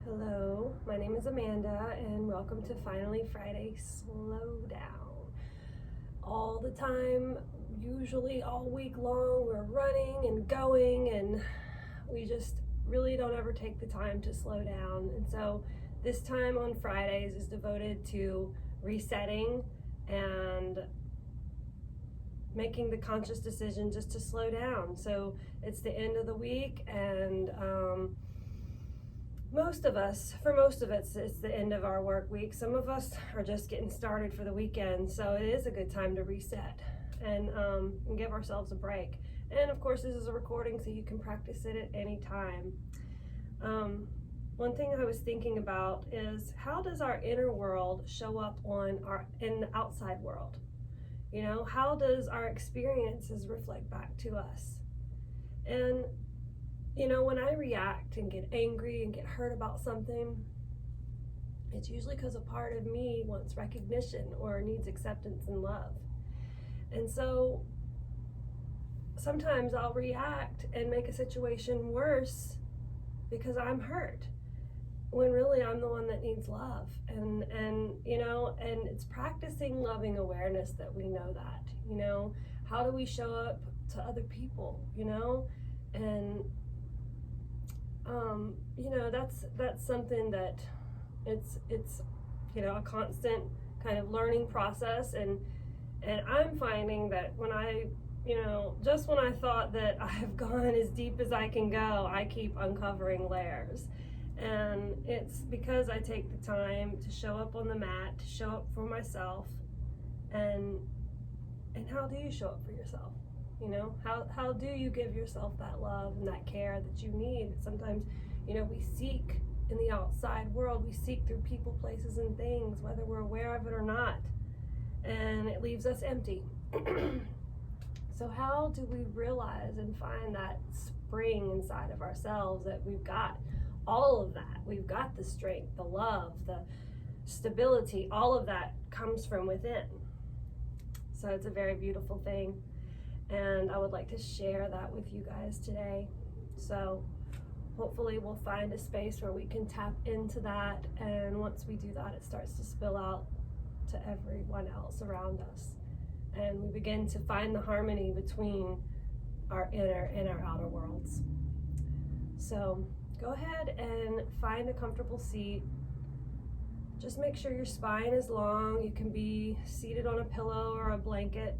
Hello, my name is Amanda, and welcome to Finally Friday Slow Down. All the time, usually all week long, we're running and going, and we just really don't ever take the time to slow down. And so, this time on Fridays is devoted to resetting and making the conscious decision just to slow down. So, it's the end of the week, and for most of us, it's the end of our work week. Some of us are just getting started for the weekend, so it is a good time to reset and give ourselves a break. And of course, this is a recording, so you can practice it at any time. One thing I was thinking about is, how does our inner world show up in the outside world? You know, how does our experiences reflect back to us? And you know, when I react and get angry and get hurt about something, it's usually because a part of me wants recognition or needs acceptance and love. And so sometimes I'll react and make a situation worse because I'm hurt, when really I'm the one that needs love. And it's practicing loving awareness that we know that, how do we show up to other people, and that's something that it's a constant kind of learning process, and I'm finding that when I just when I thought that I've gone as deep as I can go, I keep uncovering layers. And it's because I take the time to show up on the mat, to show up for myself. And how do you show up for yourself? How do you give yourself that love and that care that you need? Sometimes, we seek in the outside world, we seek through people, places, and things, whether we're aware of it or not, and it leaves us empty. So how do we realize and find that spring inside of ourselves, that we've got all of that? We've got the strength, the love, the stability, all of that comes from within. So it's a very beautiful thing. And I would like to share that with you guys today. So hopefully we'll find a space where we can tap into that. And once we do that, it starts to spill out to everyone else around us. And we begin to find the harmony between our inner and our outer worlds. So go ahead and find a comfortable seat. Just make sure your spine is long. You can be seated on a pillow or a blanket.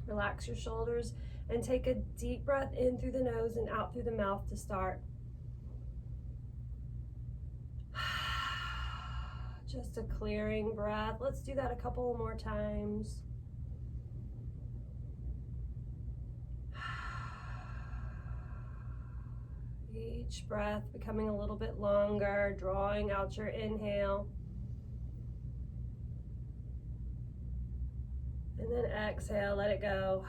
Relax your shoulders and take a deep breath in through the nose and out through the mouth to start. Just a clearing breath. Let's do that a couple more times. Each breath becoming a little bit longer, drawing out your inhale. And then exhale, let it go.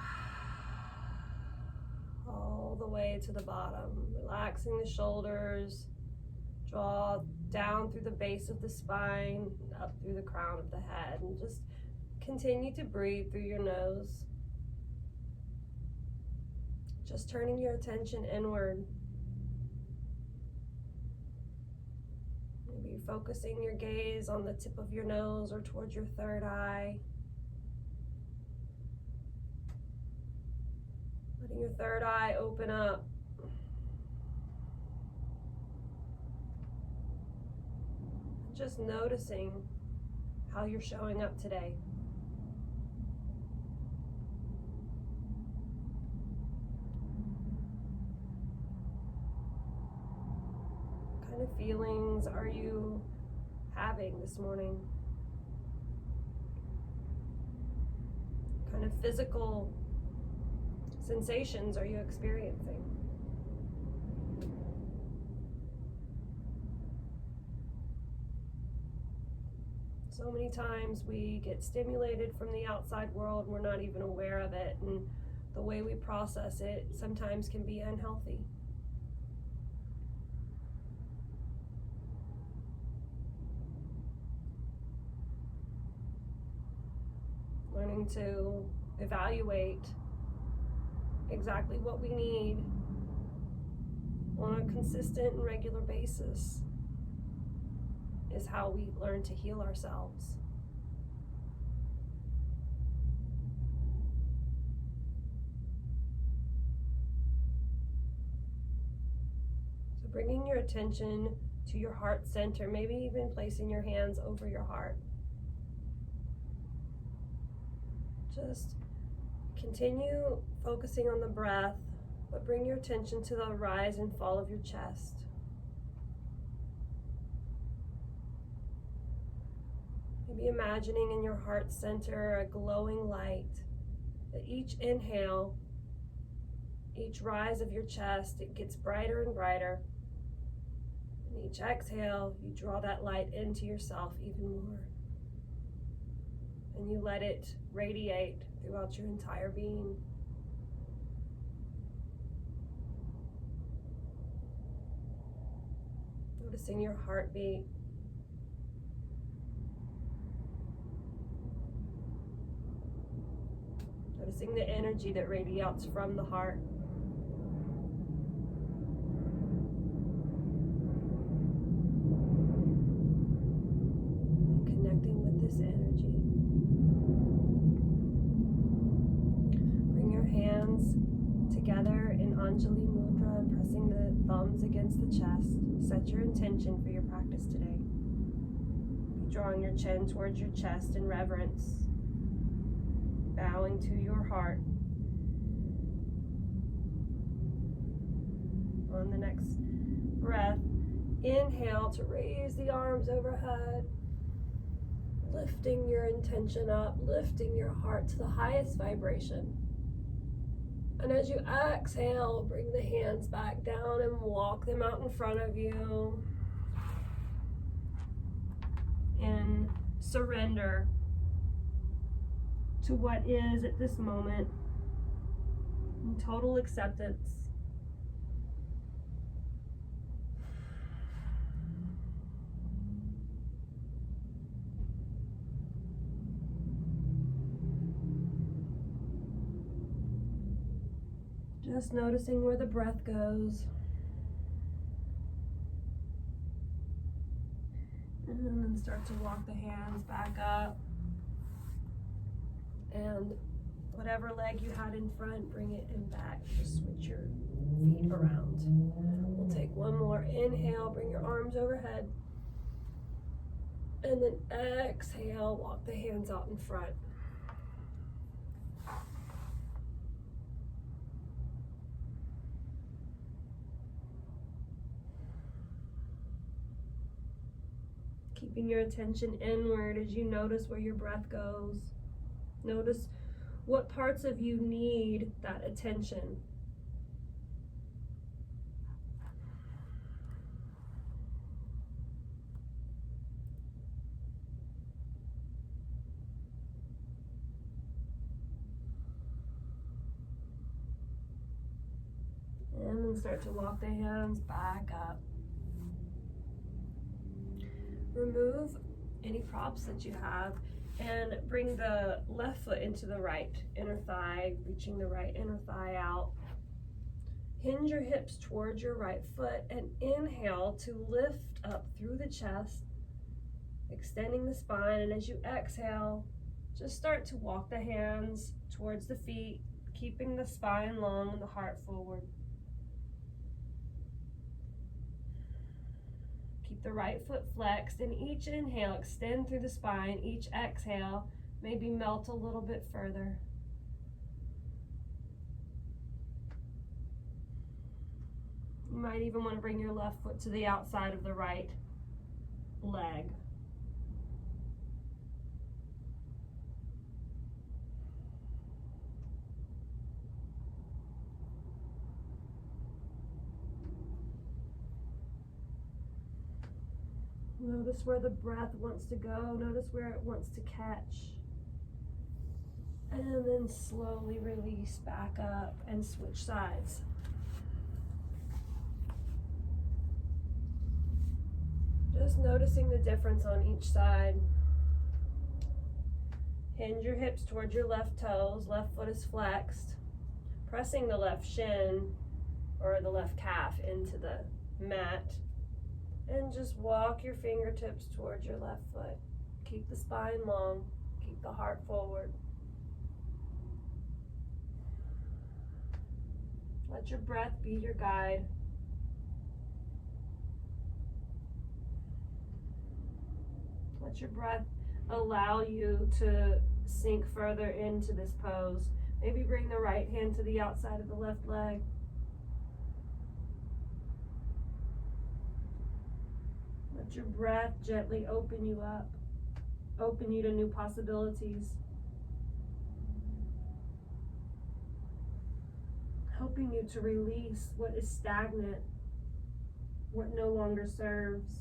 All the way to the bottom. Relaxing the shoulders. Draw down through the base of the spine, up through the crown of the head. And just continue to breathe through your nose. Just turning your attention inward. Maybe focusing your gaze on the tip of your nose or towards your third eye. Letting your third eye open up. Just noticing how you're showing up today. What kind of feelings are you having this morning? What kind of physical sensations are you experiencing? So many times we get stimulated from the outside world, we're not even aware of it, and the way we process it sometimes can be unhealthy. Learning to evaluate exactly what we need on a consistent and regular basis is how we learn to heal ourselves. So bringing your attention to your heart center, maybe even placing your hands over your heart. Just continue focusing on the breath, but bring your attention to the rise and fall of your chest. Maybe imagining in your heart center a glowing light, that each inhale, each rise of your chest, it gets brighter and brighter. And each exhale, you draw that light into yourself even more. And you let it radiate throughout your entire being. Noticing your heartbeat. Noticing the energy that radiates from the heart. And connecting with this energy. Bring your hands together in Anjali Mudra and pressing the thumbs against the chest. Set your intention for your practice today. Drawing your chin towards your chest in reverence. Bowing to your heart. On the next breath, inhale to raise the arms overhead, lifting your intention up, lifting your heart to the highest vibration. And as you exhale, bring the hands back down and walk them out in front of you. And surrender to what is at this moment, in total acceptance. Just noticing where the breath goes. And then start to walk the hands back up. And whatever leg you had in front, bring it in back. Just switch your feet around. We'll take one more inhale, bring your arms overhead. And then exhale, walk the hands out in front. Keeping your attention inward as you notice where your breath goes. Notice what parts of you need that attention. And then start to walk the hands back up. Remove any props that you have and bring the left foot into the right inner thigh, reaching the right inner thigh out. Hinge your hips towards your right foot and inhale to lift up through the chest, extending the spine. And as you exhale, just start to walk the hands towards the feet, keeping the spine long and the heart forward. Keep the right foot flexed, and each inhale, extend through the spine. Each exhale, maybe melt a little bit further. You might even want to bring your left foot to the outside of the right leg. Notice where the breath wants to go. Notice where it wants to catch. And then slowly release back up and switch sides. Just noticing the difference on each side. Hinge your hips towards your left toes. Left foot is flexed. Pressing the left shin or the left calf into the mat. And just walk your fingertips towards your left foot. Keep the spine long, keep the heart forward. Let your breath be your guide. Let your breath allow you to sink further into this pose. Maybe bring the right hand to the outside of the left leg. Let your breath gently open you up, open you to new possibilities. Helping you to release what is stagnant, what no longer serves.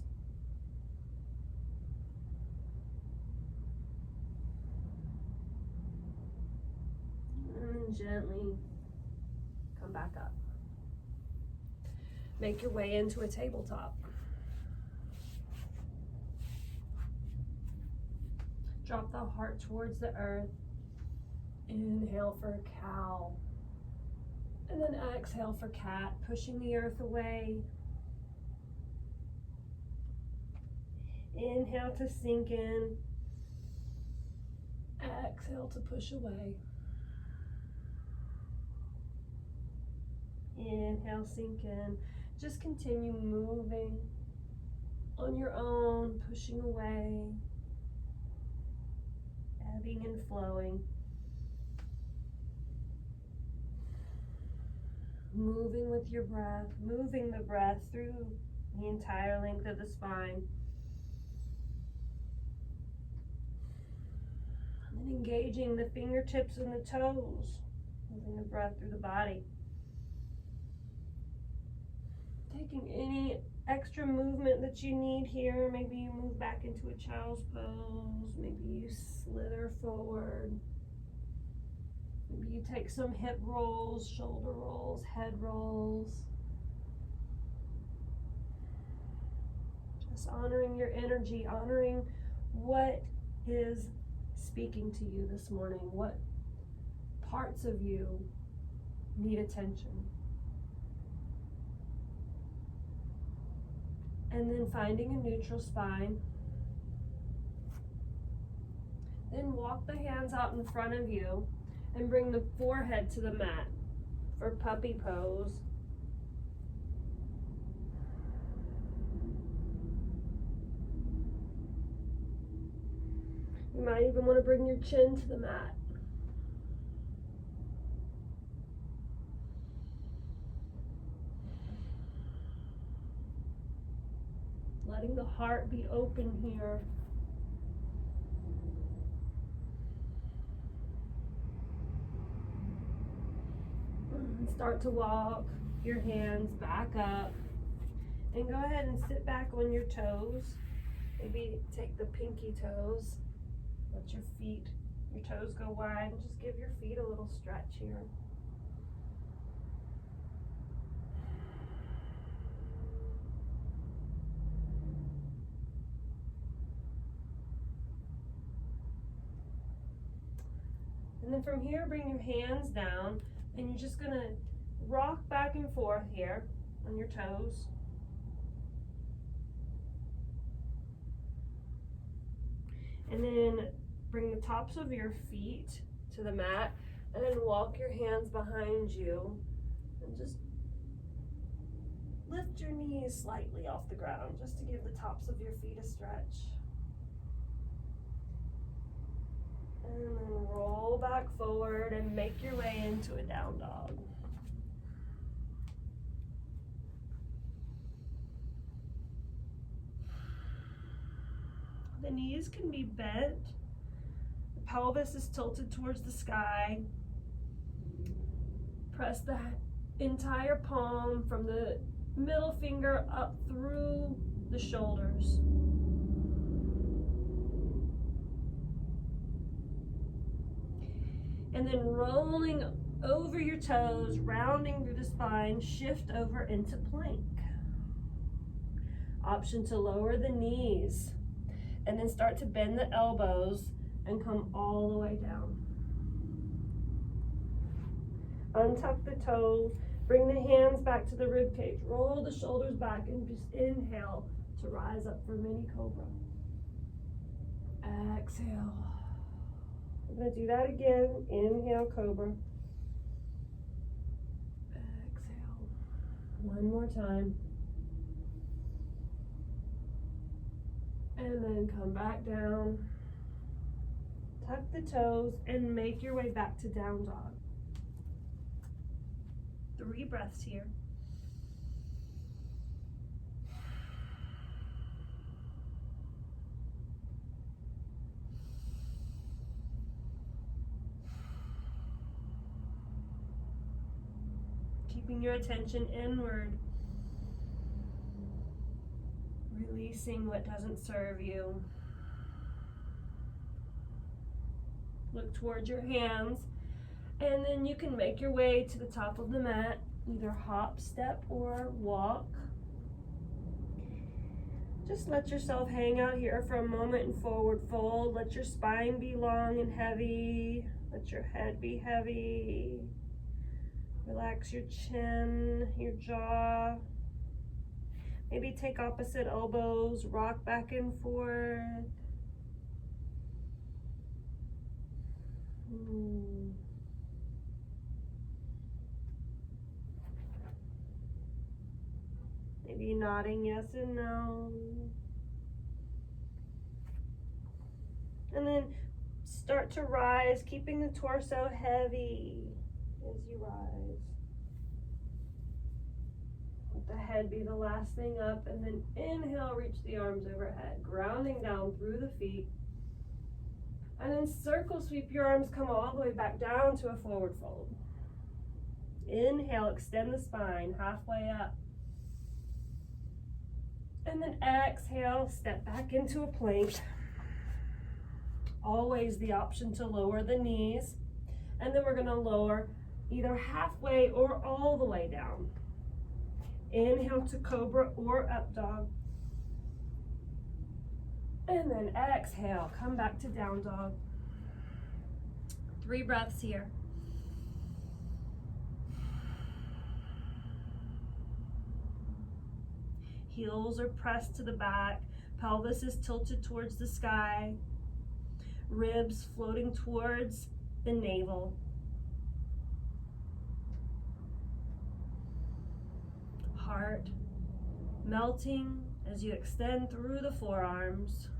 And then gently come back up. Make your way into a tabletop. Drop the heart towards the earth. Inhale for cow. And then exhale for cat, pushing the earth away. Inhale to sink in. Exhale to push away. Inhale, sink in. Just continue moving on your own, pushing away, ebbing and flowing. Moving with your breath, moving the breath through the entire length of the spine. And then engaging the fingertips and the toes, moving the breath through the body. Taking any extra movement that you need here. Maybe you move back into a child's pose. Maybe you slither forward. Maybe you take some hip rolls, shoulder rolls, head rolls. Just honoring your energy, honoring what is speaking to you this morning, what parts of you need attention. And then finding a neutral spine. Then walk the hands out in front of you and bring the forehead to the mat for puppy pose. You might even want to bring your chin to the mat. Letting the heart be open here. Start to walk your hands back up and go ahead and sit back on your toes. Maybe take the pinky toes, let your toes go wide, and just give your feet a little stretch here. And then from here, bring your hands down. And you're just going to rock back and forth here on your toes. And then bring the tops of your feet to the mat and then walk your hands behind you and just lift your knees slightly off the ground just to give the tops of your feet a stretch. And then roll back forward and make your way into a down dog. The knees can be bent. The pelvis is tilted towards the sky. Press the entire palm from the middle finger up through the shoulders. And then rolling over your toes, rounding through the spine, shift over into plank. Option to lower the knees and then start to bend the elbows and come all the way down. Untuck the toes, Bring the hands back to the rib cage. Roll the shoulders back and just inhale to rise up for mini cobra. Exhale. We're going to do that again. Inhale, cobra. Exhale. One more time. And then come back down. Tuck the toes and make your way back to down dog. 3 breaths here. Keeping your attention inward. Releasing what doesn't serve you. Look towards your hands, and then you can make your way to the top of the mat, either hop, step, or walk. Just let yourself hang out here for a moment and forward fold. Let your spine be long and heavy. Let your head be heavy. Relax your chin, your jaw. Maybe take opposite elbows, rock back and forth. Maybe nodding yes and no. And then start to rise, keeping the torso heavy as you rise. Let the head be the last thing up, and then inhale, reach the arms overhead, grounding down through the feet. And then circle sweep your arms, come all the way back down to a forward fold. Inhale, extend the spine, halfway up. And then exhale, step back into a plank. Always the option to lower the knees. And then we're gonna lower either halfway or all the way down. Inhale to cobra or up dog. And then exhale, come back to down dog. 3 breaths here. Heels are pressed to the back, pelvis is tilted towards the sky, ribs floating towards the navel. Heart melting as you extend through the forearms.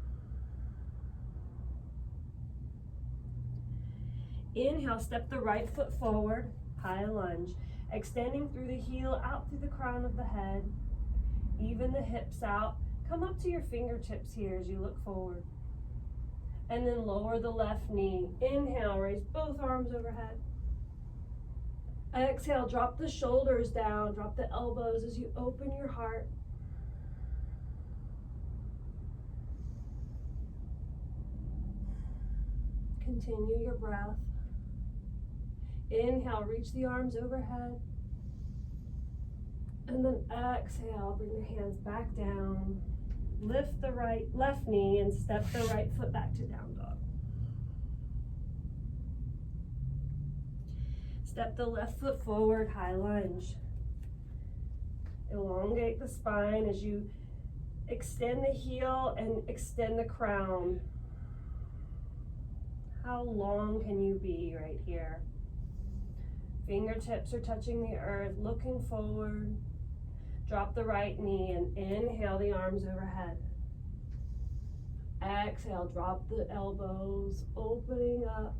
Inhale, step the right foot forward, high lunge, extending through the heel, out through the crown of the head. Even the hips out. Come up to your fingertips here as you look forward. And then lower the left knee. Inhale, raise both arms overhead. Exhale, drop the shoulders down, drop the elbows as you open your heart. Continue your breath. Inhale, reach the arms overhead. And then exhale, bring your hands back down. Lift the left knee and step the right foot back to down dog. Step the left foot forward, high lunge. Elongate the spine as you extend the heel and extend the crown. How long can you be right here? Fingertips are touching the earth, looking forward. Drop the right knee and inhale the arms overhead. Exhale, drop the elbows, opening up.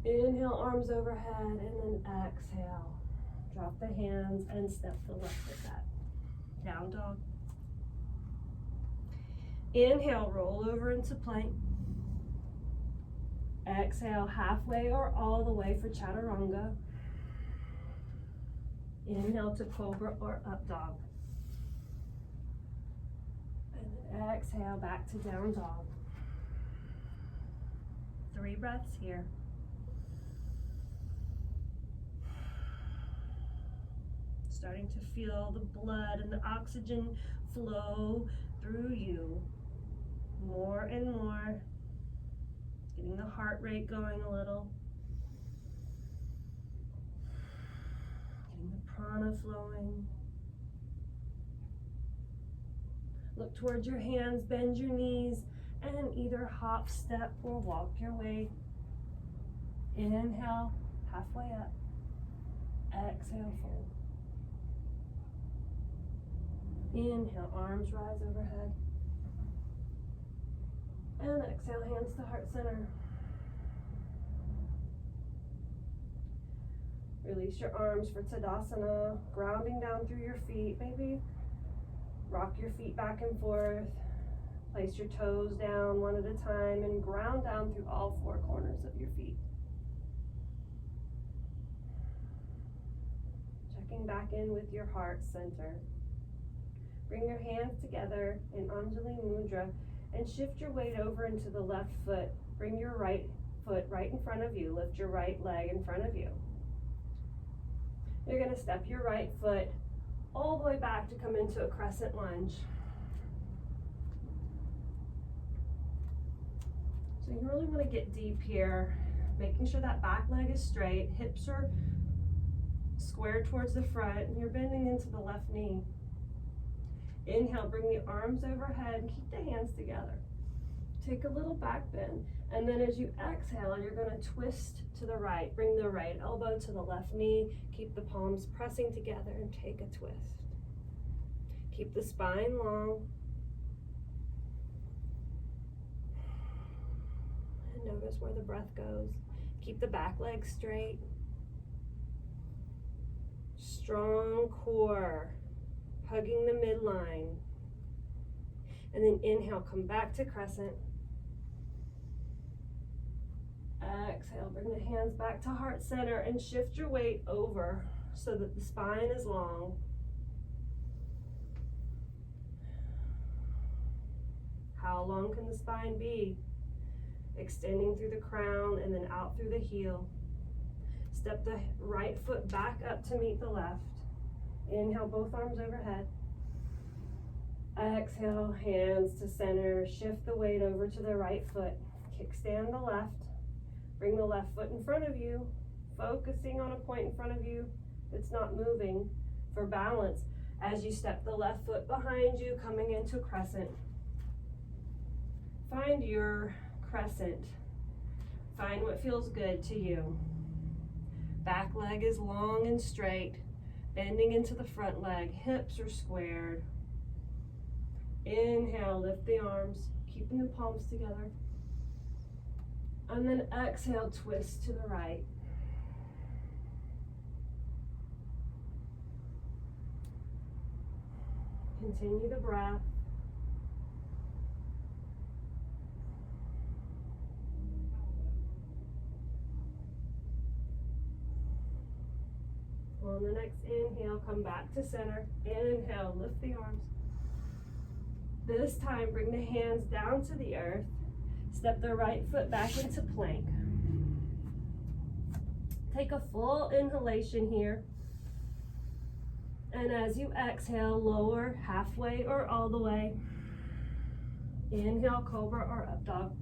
Inhale, arms overhead, and then exhale. Drop the hands and step the left foot back. Down dog. Inhale, roll over into plank. Exhale, halfway or all the way for chaturanga. Inhale to cobra or up dog. And then exhale, back to down dog. 3 breaths here. Starting to feel the blood and the oxygen flow through you more and more. Getting the heart heart rate going a little. Getting the prana flowing. Look towards your hands, bend your knees, and either hop, step, or walk your way. Inhale, halfway up. Exhale, fold. Inhale, arms rise overhead. And exhale, hands to heart center. Release your arms for Tadasana, grounding down through your feet. Maybe rock your feet back and forth. Place your toes down one at a time and ground down through all four corners of your feet. Checking back in with your heart center. Bring your hands together in Anjali Mudra and shift your weight over into the left foot. Bring your right foot right in front of you. Lift your right leg in front of you. You're going to step your right foot all the way back to come into a crescent lunge. So you really want to get deep here, making sure that back leg is straight, hips are square towards the front, and you're bending into the left knee. Inhale, bring the arms overhead and keep the hands together. Take a little back bend, and then as you exhale, you're going to twist to the right. Bring the right elbow to the left knee. Keep the palms pressing together and take a twist. Keep the spine long. And notice where the breath goes. Keep the back leg straight. Strong core, hugging the midline. And then inhale, come back to crescent. Exhale, bring the hands back to heart center and shift your weight over so that the spine is long. How long can the spine be? Extending through the crown and then out through the heel. Step the right foot back up to meet the left. Inhale, both arms overhead. Exhale, hands to center. Shift the weight over to the right foot. Kickstand the left. Bring the left foot in front of you, focusing on a point in front of you that's not moving for balance. As you step the left foot behind you, coming into crescent. Find your crescent. Find what feels good to you. Back leg is long and straight, bending into the front leg. Hips are squared. Inhale, lift the arms, keeping the palms together. And then exhale, twist to the right. Continue the breath. On the next inhale, come back to center. Inhale, lift the arms. This time, bring the hands down to the earth. Step the right foot back into plank. Take a full inhalation here. And as you exhale, lower halfway or all the way. Inhale, cobra or up dog.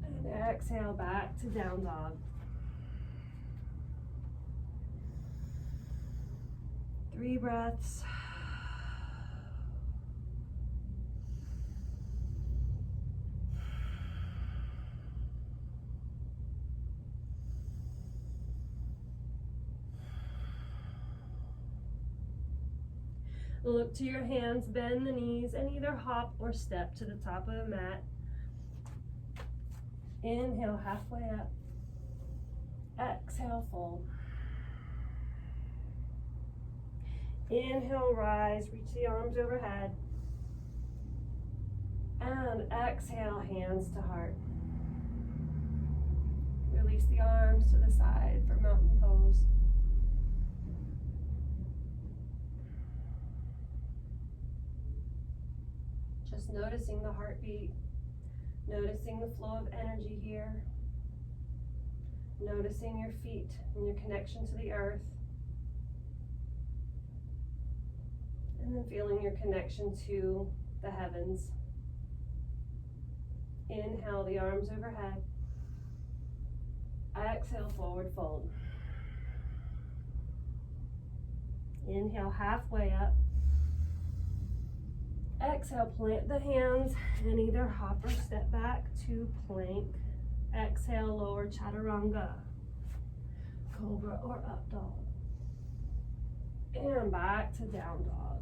And exhale, back to down dog. 3 breaths. Look to your hands, bend the knees, and either hop or step to the top of the mat. Inhale, halfway up. Exhale, fold. Inhale, rise, reach the arms overhead. And exhale, hands to heart. Release the arms to the side for mountain pose. Just noticing the heartbeat, noticing the flow of energy here, noticing your feet and your connection to the earth, and then feeling your connection to the heavens. Inhale the arms overhead. Exhale, forward fold. Inhale, halfway up. Exhale, plant the hands and either hop or step back to plank. Exhale, lower chaturanga, cobra or up dog. And back to down dog.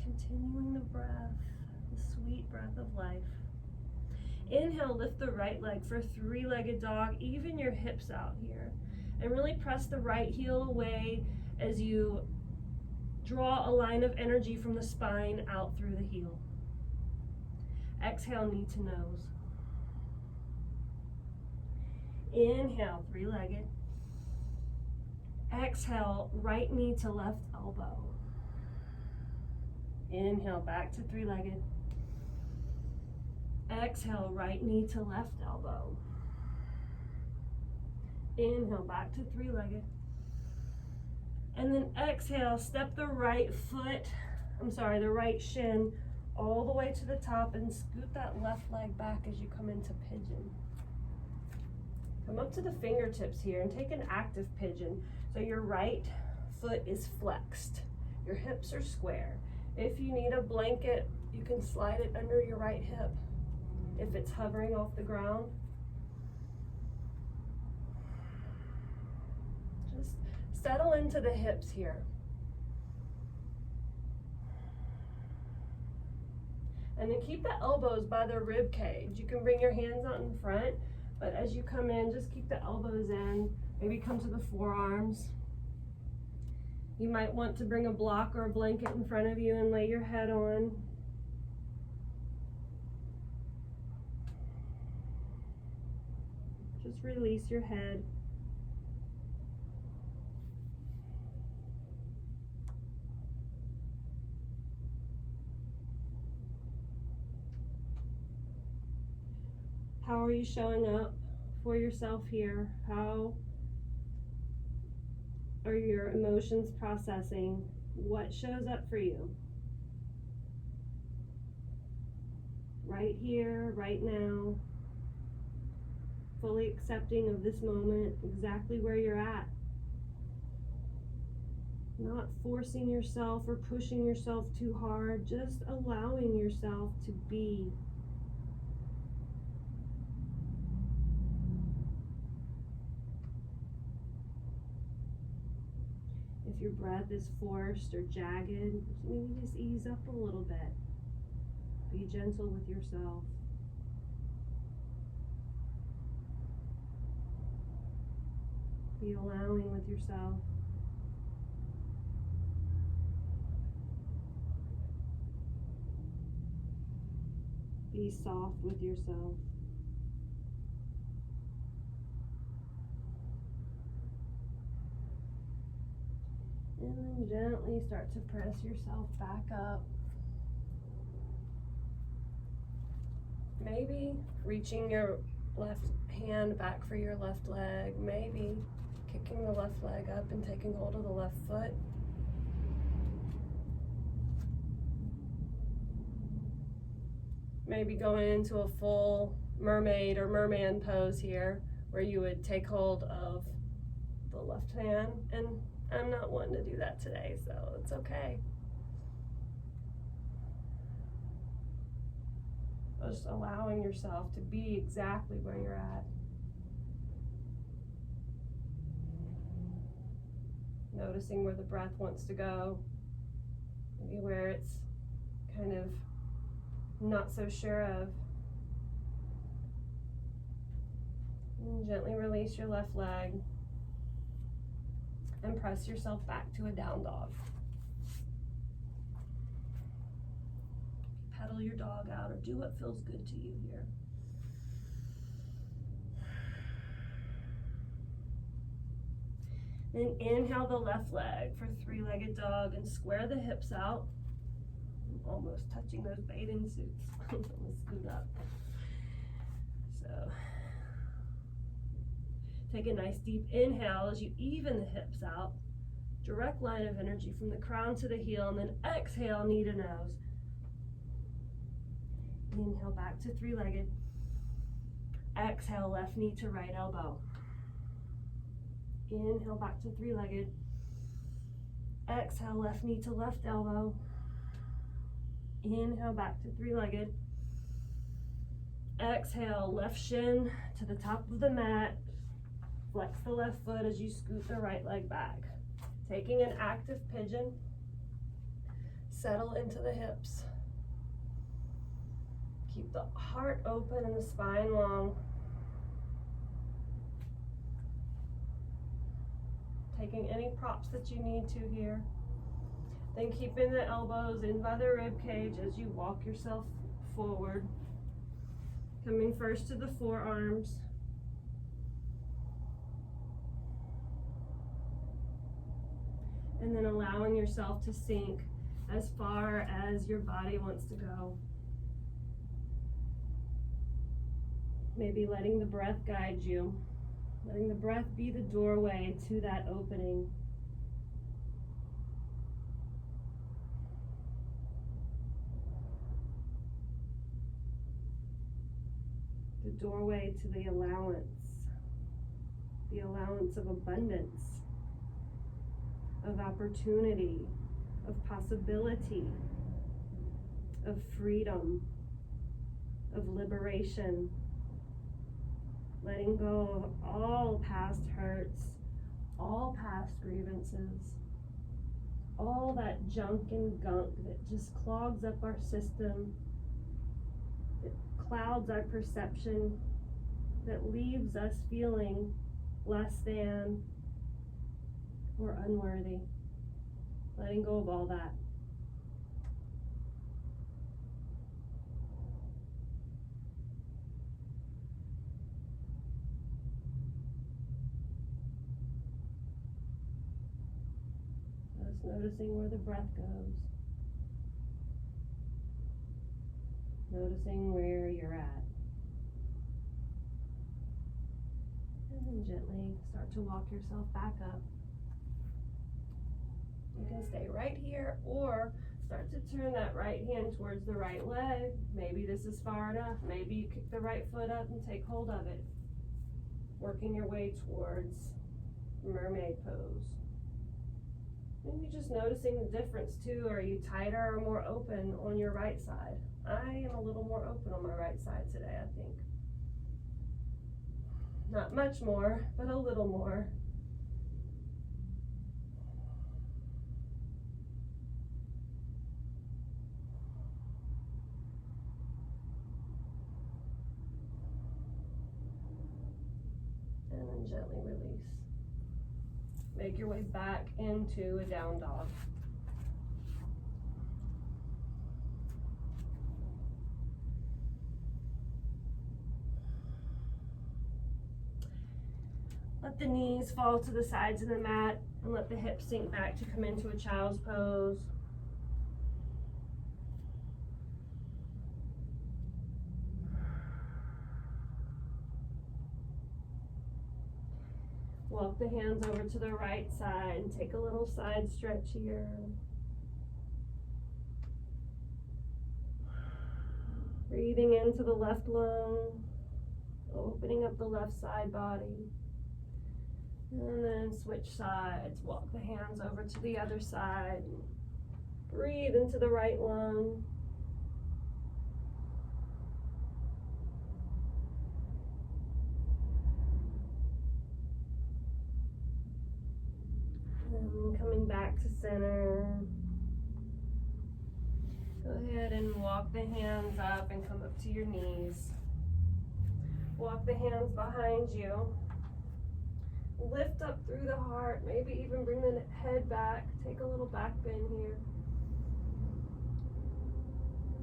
Continuing the breath, the sweet breath of life. Inhale, lift the right leg for three-legged dog. Even your hips out here. And really press the right heel away as you draw a line of energy from the spine out through the heel. Exhale, knee to nose. Inhale, three-legged. Exhale, right knee to left elbow. Inhale, back to three-legged. Exhale, right knee to left elbow. Inhale, back to three-legged. And then exhale, step the right shin all the way to the top and scoot that left leg back as you come into pigeon. Come up to the fingertips here and take an active pigeon. So your right foot is flexed. Your hips are square. If you need a blanket, you can slide it under your right hip if it's hovering off the ground. Just settle into the hips here. And then keep the elbows by the rib cage. You can bring your hands out in front, but as you come in, just keep the elbows in. Maybe come to the forearms. You might want to bring a block or a blanket in front of you and lay your head on. Just release your head. How are you showing up for yourself here? How are your emotions processing? What shows up for you? Right here, right now. Fully accepting of this moment, exactly where you're at. Not forcing yourself or pushing yourself too hard, just allowing yourself to be. If your breath is forced or jagged, maybe just ease up a little bit. Be gentle with yourself. Be allowing with yourself. Be soft with yourself. And then gently start to press yourself back up. Maybe reaching your left hand back for your left leg. Maybe kicking the left leg up and taking hold of the left foot. Maybe going into a full mermaid or merman pose here, where you would take hold of the left hand. And I'm not wanting to do that today, so it's okay. Just allowing yourself to be exactly where you're at. Noticing where the breath wants to go, maybe where it's kind of not so sure of. And gently release your left leg and press yourself back to a down dog. Pedal your dog out or do what feels good to you here. Then inhale the left leg for three-legged dog and square the hips out. I'm almost touching those bathing suits. I'm gonna scoot up. So take a nice deep inhale as you even the hips out. Direct line of energy from the crown to the heel, and then exhale, knee to nose. Inhale back to three-legged. Exhale, left knee to right elbow. Inhale back to three-legged. Exhale, left knee to left elbow. Inhale back to three-legged. Exhale, left shin to the top of the mat. Flex the left foot as you scoot the right leg back. Taking an active pigeon. Settle into the hips. Keep the heart open and the spine long. Taking any props that you need to here. Then keeping the elbows in by the rib cage as you walk yourself forward. Coming first to the forearms. And then allowing yourself to sink as far as your body wants to go. Maybe letting the breath guide you. Letting the breath be the doorway to that opening. The doorway to the allowance of abundance, of opportunity, of possibility, of freedom, of liberation. Letting go of all past hurts, all past grievances, all that junk and gunk that just clogs up our system, that clouds our perception, that leaves us feeling less than or unworthy. Letting go of all that. Noticing where the breath goes. Noticing where you're at. And then gently start to walk yourself back up. You can stay right here or start to turn that right hand towards the right leg. Maybe this is far enough. Maybe you kick the right foot up and take hold of it. Working your way towards mermaid pose. Maybe just noticing the difference too. Are you tighter or more open on your right side? I am a little more open on my right side today, I think. Not much more, but a little more. And then gently release. Make your way back into a down dog. Let the knees fall to the sides of the mat and let the hips sink back to come into a child's pose. Walk the hands over to the right side and take a little side stretch here. Breathing into the left lung, opening up the left side body. And then switch sides. Walk the hands over to the other side. Breathe into the right lung. And coming back to center. Go ahead and walk the hands up and come up to your knees. Walk the hands behind you. Lift up through the heart, maybe even bring the head back. Take a little back bend here.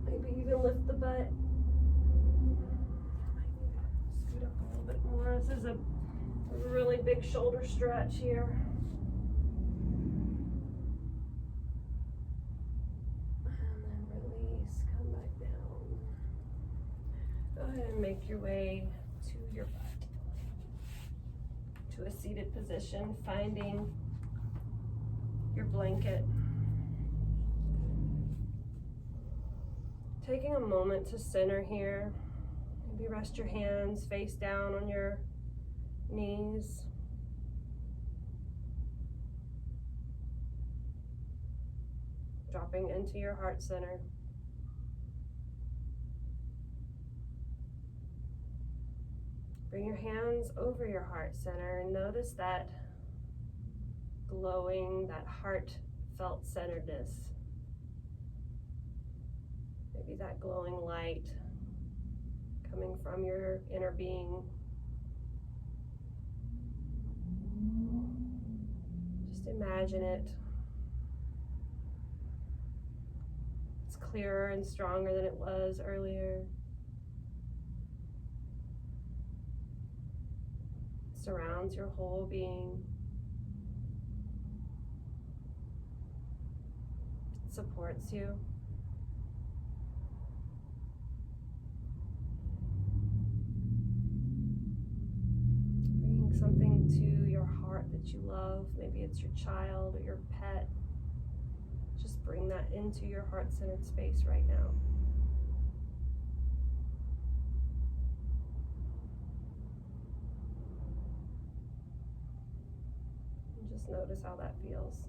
Maybe even lift the butt. Scoot up a little bit more. This is a really big shoulder stretch here. And then release, come back down. Go ahead and make your way to your butt. To a seated position, finding your blanket. Taking a moment to center here. Maybe rest your hands face down on your knees. Dropping into your heart center. Bring your hands over your heart center and notice that glowing, that heartfelt centeredness. Maybe that glowing light coming from your inner being. Just imagine it. It's clearer and stronger than it was earlier. It surrounds your whole being. It supports you. Bringing something to your heart that you love. Maybe it's your child or your pet. Just bring that into your heart-centered space right now. And just notice how that feels.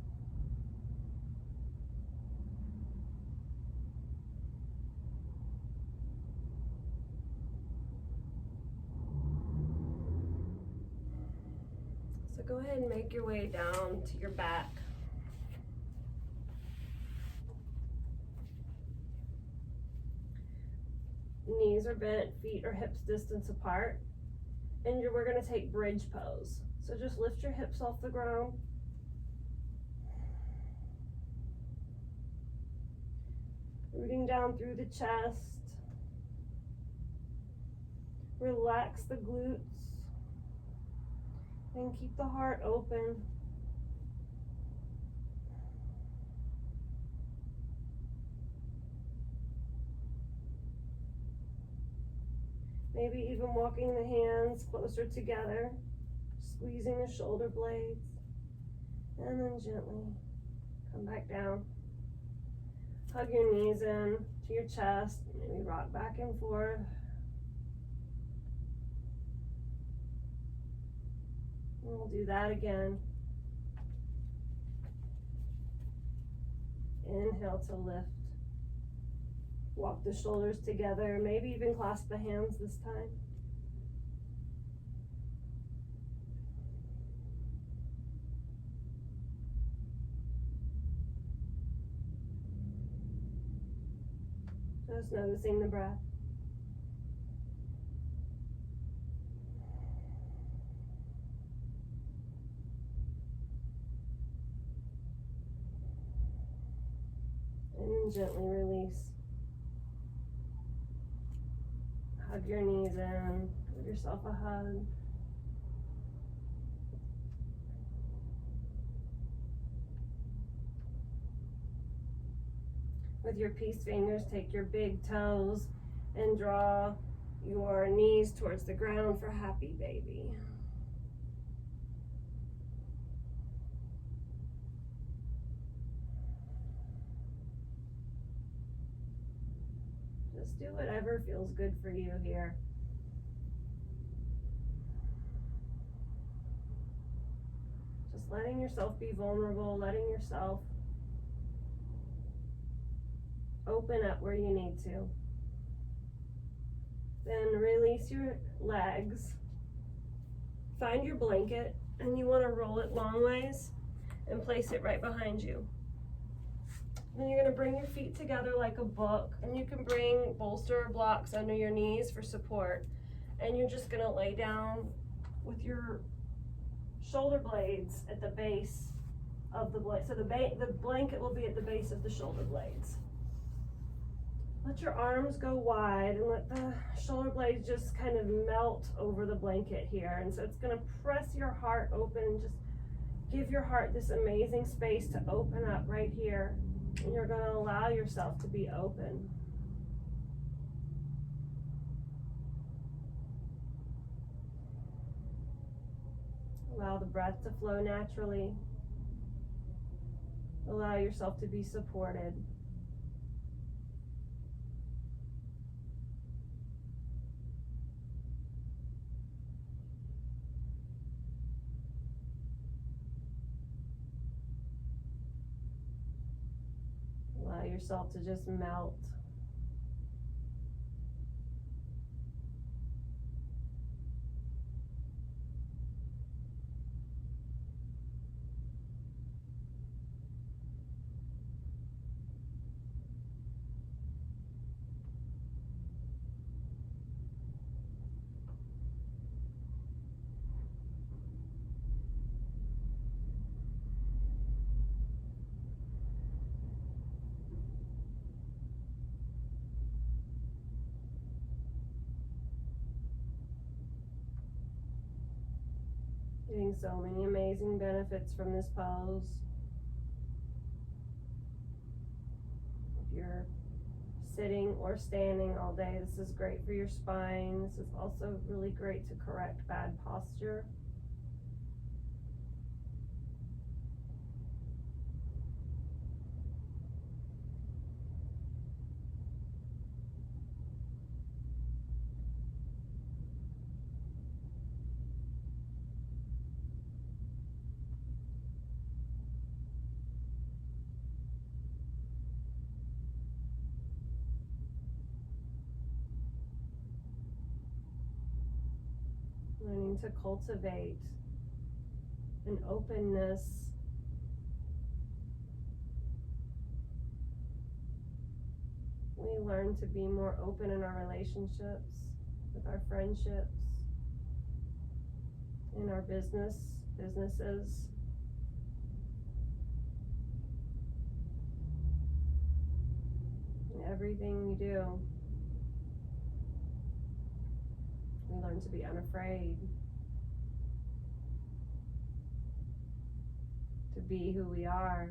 So go ahead and make your way down to your back. Knees are bent, feet are hips distance apart, and we're going to take bridge pose. So just lift your hips off the ground. Rooting down through the chest. Relax the glutes. And keep the heart open. Maybe even walking the hands closer together, squeezing the shoulder blades, and then gently come back down. Hug your knees in to your chest, maybe rock back and forth. And we'll do that again. Inhale to lift. Walk the shoulders together, maybe even clasp the hands this time. Just noticing the breath. And then gently release. Hug your knees in, give yourself a hug. With your peace fingers, take your big toes and draw your knees towards the ground for happy baby. Just do whatever feels good for you here. Just letting yourself be vulnerable, letting yourself open up where you need to. Then release your legs. Find your blanket, and you want to roll it long ways and place it right behind you. Then you're going to bring your feet together like a book, and you can bring bolster blocks under your knees for support. And you're just going to lay down with your shoulder blades at the base of the blade. So the blanket will be at the base of the shoulder blades. Let your arms go wide and let the shoulder blades just kind of melt over the blanket here. And so it's going to press your heart open and just give your heart this amazing space to open up right here. And you're going to allow yourself to be open. Allow the breath to flow naturally. Allow yourself to be supported. Allow yourself to just melt. Getting so many amazing benefits from this pose. If you're sitting or standing all day, this is great for your spine. This is also really great to correct bad posture. Learning to cultivate an openness we learn to be more open in our relationships, with our friendships, in our businesses. In everything we do. We learn to be unafraid, to be who we are.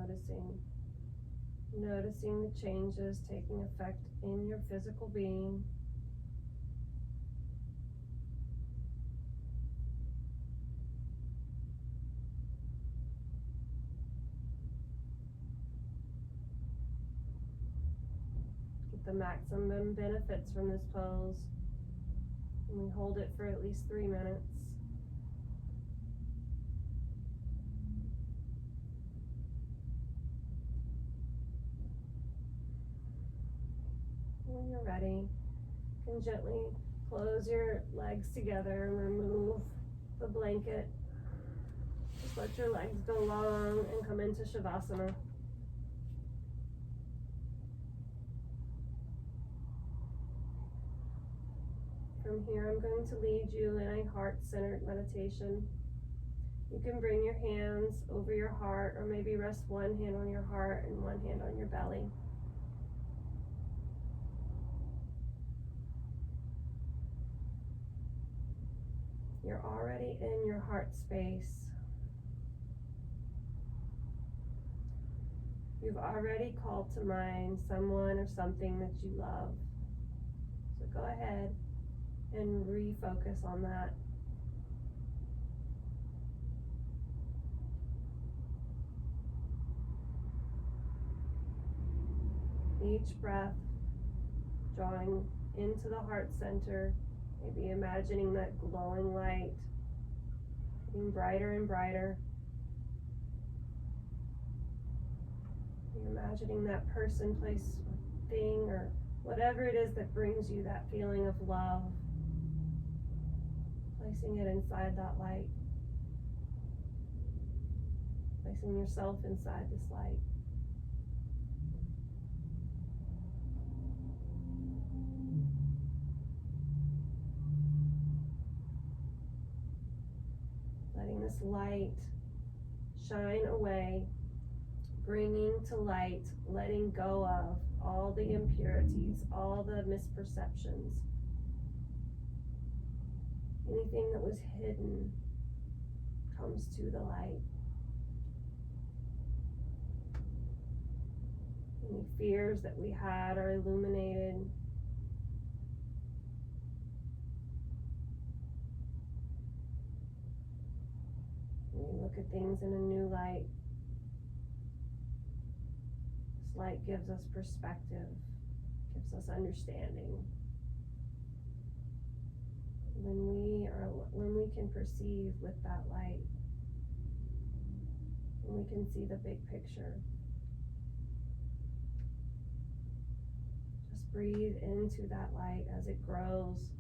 Just noticing the changes taking effect in your physical being. Get the maximum benefits from this pose, and we hold it for at least 3 minutes. When you're ready, you can gently close your legs together and remove the blanket. Just let your legs go long and come into Shavasana. From here, I'm going to lead you in a heart-centered meditation. You can bring your hands over your heart, or maybe rest one hand on your heart and one hand on your belly. You're already in your heart space. You've already called to mind someone or something that you love. So go ahead and refocus on that. Each breath drawing into the heart center. Maybe imagining that glowing light getting brighter and brighter. You're imagining that person, place, thing, or whatever it is that brings you that feeling of love. Placing it inside that light. Placing yourself inside this light. this light shine away, bringing to light, letting go of all the impurities, all the misperceptions, anything that was hidden comes to the light. Any fears that we had are illuminated. We look at things in a new light. This light gives us perspective, gives us understanding. When we can perceive with that light, when we can see the big picture, just breathe into that light as it grows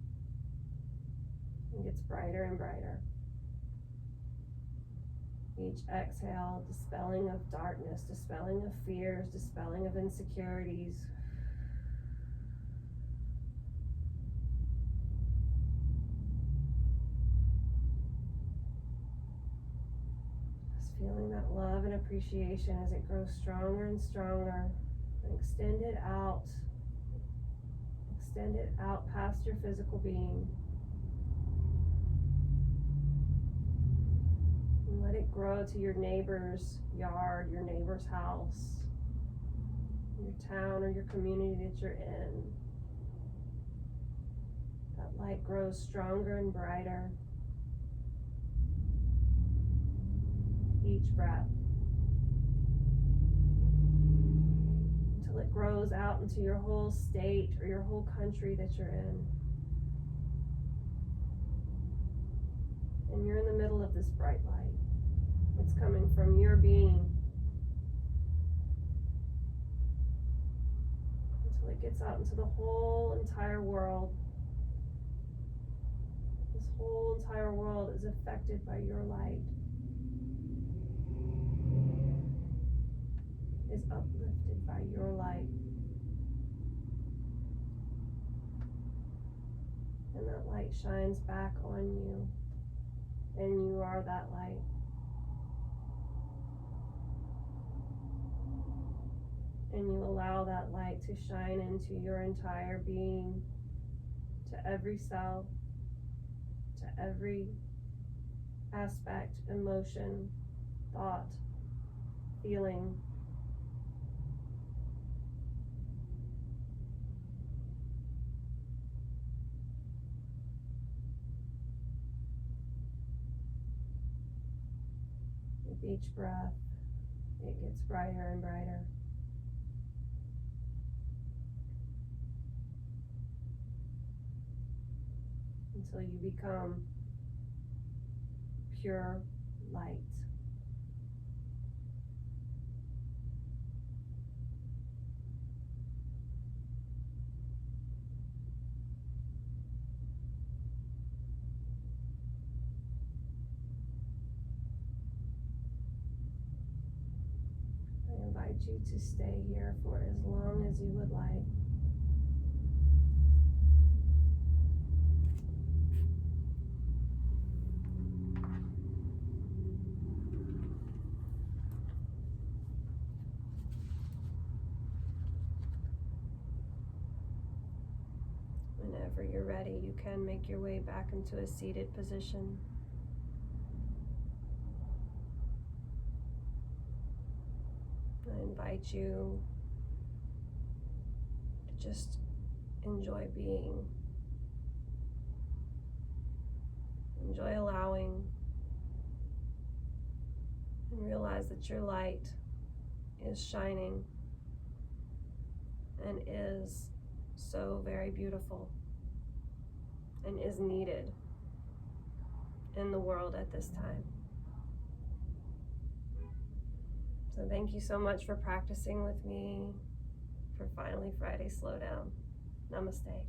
and gets brighter and brighter. Each exhale, dispelling of darkness, dispelling of fears, dispelling of insecurities. Just feeling that love and appreciation as it grows stronger and stronger. And extend it out. Extend it out past your physical being. And let it grow to your neighbor's yard, your neighbor's house, your town or your community that you're in. That light grows stronger and brighter each breath until it grows out into your whole state or your whole country that you're in. And you're in the middle of this bright light. It's coming from your being until it gets out into the whole entire world. This whole entire world is affected by your light, is uplifted by your light. And that light shines back on you, and you are that light. And you allow that light to shine into your entire being, to every cell, to every aspect, emotion, thought, feeling. With each breath, it gets brighter and brighter. Until you become pure light. I invite you to stay here for as long as you would like. Whenever you're ready, you can make your way back into a seated position. I invite you to just enjoy being. Enjoy allowing, and realize that your light is shining and is so very beautiful and is needed in the world at this time. So thank you so much for practicing with me for Finally Friday Slowdown. Namaste.